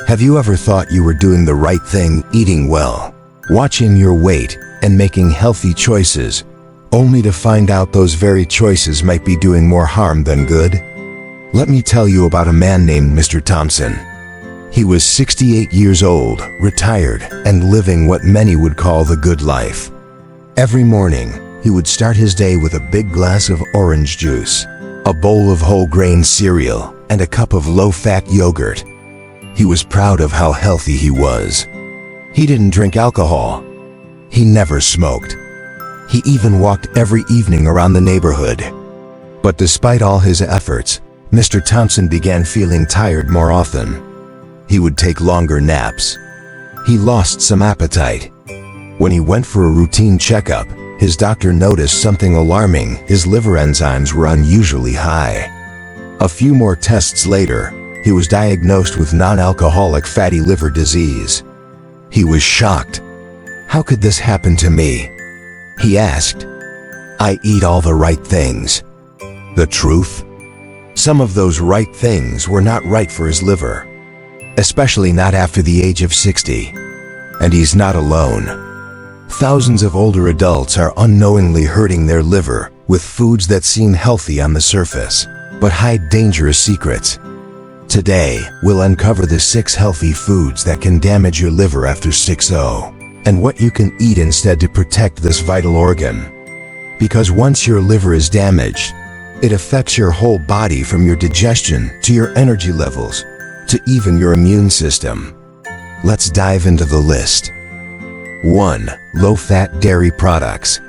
Have you ever thought you were doing the right thing, eating well, watching your weight, and making healthy choices, only to find out those very choices might be doing more harm than good? Let me tell you about a man named Mr. Thompson. He was 68 years old, retired, and living what many would call the good life. Every morning, he would start his day with a big glass of orange juice, a bowl of whole grain cereal, and a cup of low-fat yogurt. He was proud of how healthy he was. He didn't drink alcohol. He never smoked. He even walked every evening around the neighborhood. But despite all his efforts, Mr. Thompson began feeling tired more often. He would take longer naps. He lost some appetite. When he went for a routine checkup, his doctor noticed something alarming. His liver enzymes were unusually high. A few more tests later, he was diagnosed with non-alcoholic fatty liver disease. He was shocked. How could this happen to me? He asked. I eat all the right things. The truth? Some of those right things were not right for his liver, especially not after the age of 60. And he's not alone. Thousands of older adults are unknowingly hurting their liver with foods that seem healthy on the surface, but hide dangerous secrets. Today, we'll uncover the 6 healthy foods that can damage your liver after 6-0, and what you can eat instead to protect this vital organ. Because once your liver is damaged, it affects your whole body, from your digestion to your energy levels to even your immune system. Let's dive into the list. 1. Low-fat dairy products.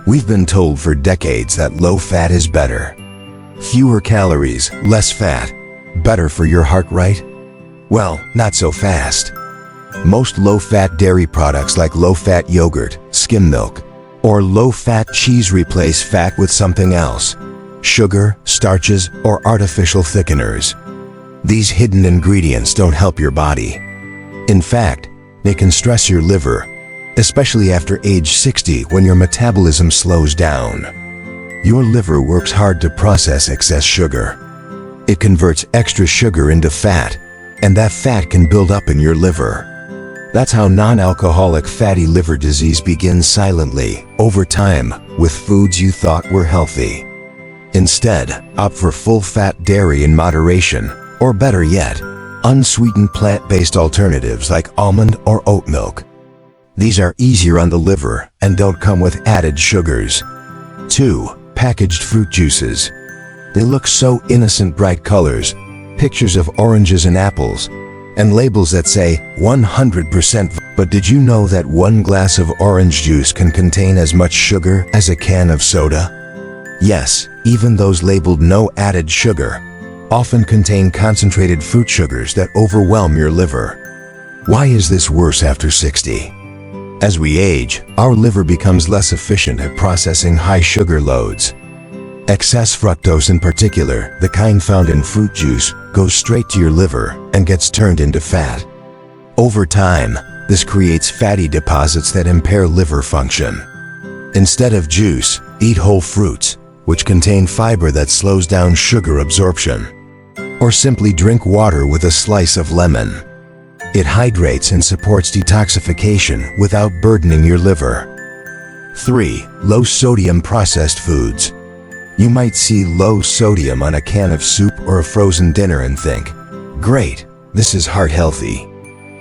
We've been told for decades that low fat is better. Fewer calories, less fat, better for your heart, right? Well, not so fast. Most low-fat dairy products like low-fat yogurt, skim milk, or low-fat cheese replace fat with something else: sugar, starches, or artificial thickeners. These hidden ingredients don't help your body. In fact, they can stress your liver, especially after age 60 when your metabolism slows down. Your liver works hard to process excess sugar. It converts extra sugar into fat, and that fat can build up in your liver. That's how non-alcoholic fatty liver disease begins silently, over time, with foods you thought were healthy. Instead, opt for full-fat dairy in moderation, or better yet, unsweetened plant-based alternatives like almond or oat milk. These are easier on the liver and don't come with added sugars. 2. Packaged fruit juices. They look so innocent: bright colors, pictures of oranges and apples, and labels that say 100%. But did you know that 1 glass of orange juice can contain as much sugar as a can of soda? Yes, even those labeled no added sugar often contain concentrated fruit sugars that overwhelm your liver. Why is this worse after 60? As we age, our liver becomes less efficient at processing high sugar loads. Excess fructose, in particular, the kind found in fruit juice, goes straight to your liver and gets turned into fat. Over time, this creates fatty deposits that impair liver function. Instead of juice, eat whole fruits, which contain fiber that slows down sugar absorption. Or simply drink water with a slice of lemon. It hydrates and supports detoxification without burdening your liver. 3. Low-sodium processed foods. You might see low sodium on a can of soup or a frozen dinner and think, great, this is heart healthy.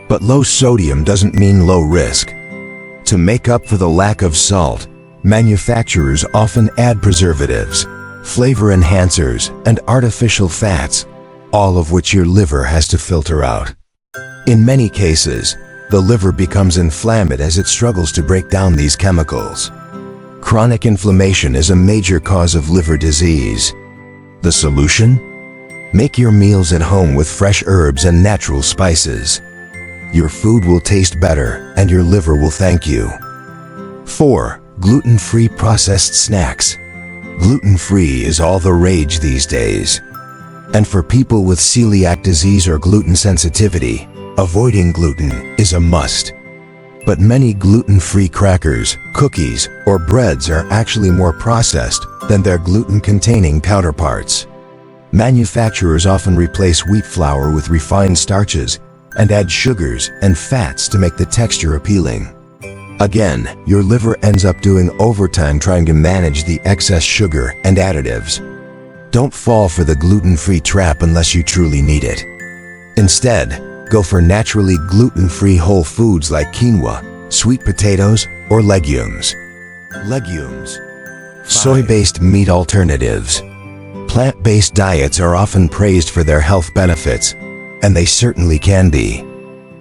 But low sodium doesn't mean low risk. To make up for the lack of salt, manufacturers often add preservatives, flavor enhancers, and artificial fats, all of which your liver has to filter out. In many cases, the liver becomes inflamed as it struggles to break down these chemicals. Chronic inflammation is a major cause of liver disease. The solution? Make your meals at home with fresh herbs and natural spices. Your food will taste better, and your liver will thank you. 4. Gluten-free processed snacks. Gluten-free is all the rage these days. And for people with celiac disease or gluten sensitivity, avoiding gluten is a must. But many gluten-free crackers, cookies, or breads are actually more processed than their gluten-containing counterparts. Manufacturers often replace wheat flour with refined starches, and add sugars and fats to make the texture appealing. Again, your liver ends up doing overtime trying to manage the excess sugar and additives. Don't fall for the gluten-free trap unless you truly need it. Instead, go for naturally gluten-free whole foods like quinoa, sweet potatoes, or legumes. Legumes. Soy-based meat alternatives. Plant-based diets are often praised for their health benefits, and they certainly can be.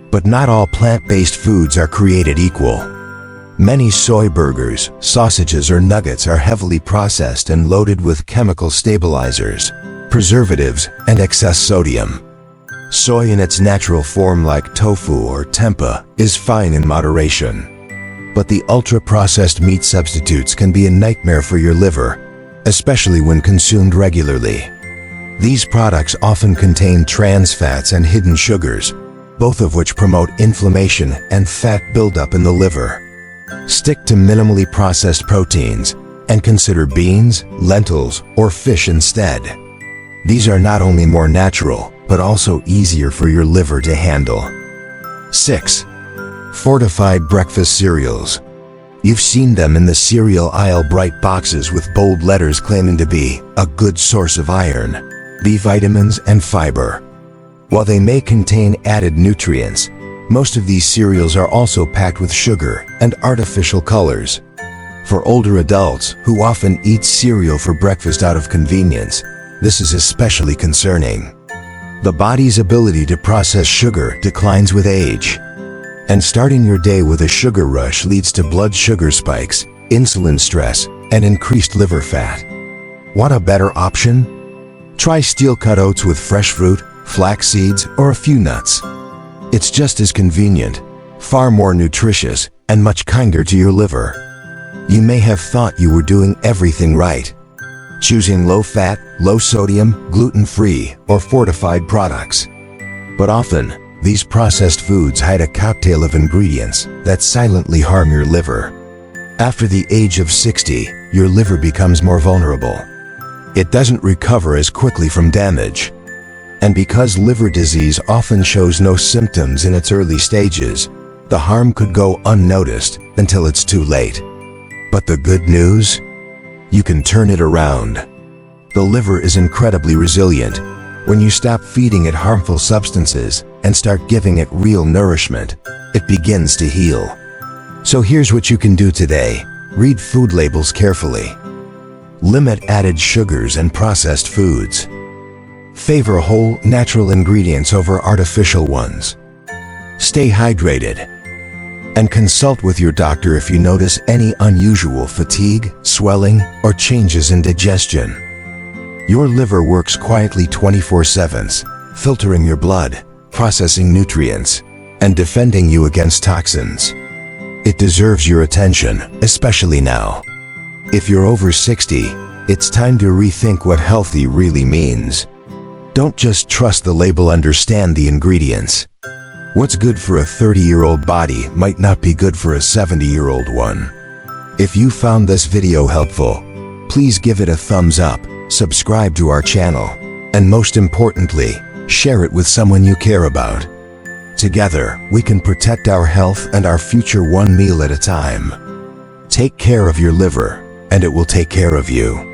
But not all plant-based foods are created equal. Many soy burgers, sausages, or nuggets are heavily processed and loaded with chemical stabilizers, preservatives, and excess sodium. Soy in its natural form like tofu or tempeh is fine in moderation. But the ultra-processed meat substitutes can be a nightmare for your liver, especially when consumed regularly. These products often contain trans fats and hidden sugars, both of which promote inflammation and fat buildup in the liver. Stick to minimally processed proteins and consider beans, lentils, or fish instead. These are not only more natural, but also easier for your liver to handle. 6. Fortified breakfast cereals. You've seen them in the cereal aisle, bright boxes with bold letters claiming to be a good source of iron, B vitamins, and fiber. While they may contain added nutrients, most of these cereals are also packed with sugar and artificial colors. For older adults who often eat cereal for breakfast out of convenience, this is especially concerning. The body's ability to process sugar declines with age, and starting your day with a sugar rush leads to blood sugar spikes, insulin stress, and increased liver fat. Want a better option? Try steel-cut oats with fresh fruit, flax seeds, or a few nuts. It's just as convenient, far more nutritious, and much kinder to your liver. You may have thought you were doing everything right, choosing low-fat, low-sodium, gluten-free, or fortified products. But often, these processed foods hide a cocktail of ingredients that silently harm your liver. After the age of 60, your liver becomes more vulnerable. It doesn't recover as quickly from damage. And because liver disease often shows no symptoms in its early stages, the harm could go unnoticed until it's too late. But the good news? You can turn it around. The liver is incredibly resilient. When you stop feeding it harmful substances and start giving it real nourishment, it begins to heal. So here's what you can do today. Read food labels carefully. Limit added sugars and processed foods. Favor whole, natural ingredients over artificial ones. Stay hydrated. And consult with your doctor if you notice any unusual fatigue, swelling, or changes in digestion. Your liver works quietly 24/7, filtering your blood, processing nutrients, and defending you against toxins. It deserves your attention, especially now. If you're over 60, it's time to rethink what healthy really means. Don't just trust the label, understand the ingredients. What's good for a 30-year-old body might not be good for a 70-year-old one. If you found this video helpful, please give it a thumbs up, subscribe to our channel, and most importantly, share it with someone you care about. Together, we can protect our health and our future one meal at a time. Take care of your liver, and it will take care of you.